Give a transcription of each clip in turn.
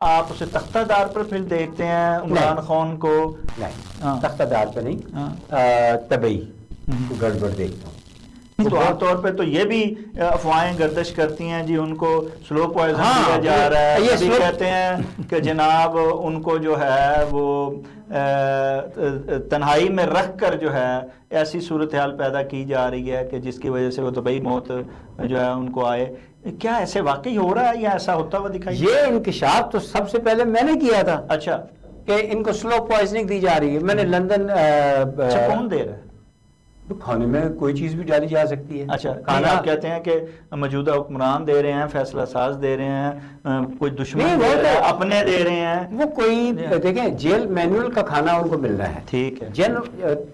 آپ اسے تختہ دار پر پھر دیکھتے ہیں عمران خان کو؟ نہیں، تختہ دار پہ نہیں، طبعی گڑبڑ دیکھتا ہوں. تو عام طور پہ تو یہ بھی افواہیں گردش کرتی ہیں جی ان کو سلو پوائزن دیا جا رہا ہے. یہ کہتے ہیں کہ جناب ان کو جو ہے وہ تنہائی میں رکھ کر جو ہے ایسی صورتحال پیدا کی جا رہی ہے کہ جس کی وجہ سے وہ طبعی موت جو ہے ان کو آئے. کیا ایسے واقعی ہو رہا ہے یا ایسا ہوتا ہوا دکھائی؟ یہ انکشاف تو سب سے پہلے میں نے کیا تھا. اچھا، کہ ان کو سلو پوائزننگ دی جا رہی ہے. میں نے لندن کون دے رہا ہے؟ کھانے میں کوئی چیز بھی ڈالی جا سکتی ہے. اچھا، کھانا آپ کہتے ہیں کہ موجودہ حکمران دے رہے ہیں، فیصلہ ساز دے رہے ہیں، کوئی دشمن دے رہا ہے، اپنے دے رہے ہیں. وہ کوئی دیکھیں جیل مینول کا کھانا ان کو مل رہا ہے. ٹھیک ہے،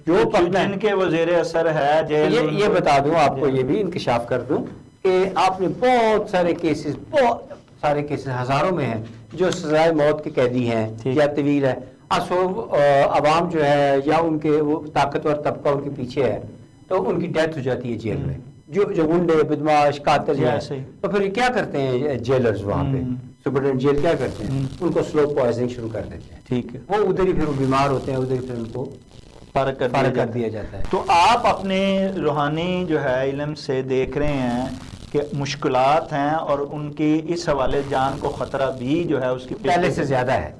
جو جن کے وہ زیر اثر ہے جیل. یہ بتا دوں آپ کو، یہ بھی انکشاف کر دوں کہ آپ نے بہت سارے کیسز ہزاروں میں ہیں جو سزائے موت کے قیدی ہیں یا طویل ہے. عوام جو ہے یا ان کے وہ طاقتور طبقہ ان کے پیچھے ہے تو ان کی ڈیتھ ہو جاتی ہے جیل میں. جو گنڈے بدماش قاتل ہیں تو پھر کیا کرتے ہیں جیلرز وہاں پہ، سپرڈنٹ جیل کیا کرتے ہیں؟ ان کو سلو پوائزننگ شروع کر دیتے ہیں. ٹھیک ہے، وہ ادھر ہی پھر وہ بیمار ہوتے ہیں، ادھر ہی پھر ان کو فارغ کر دیا جاتا ہے. تو آپ اپنے روحانی جو ہے علم سے دیکھ رہے ہیں کہ مشکلات ہیں اور ان کی اس حوالے جان کو خطرہ بھی جو ہے اس کی پہلے سے زیادہ ہے.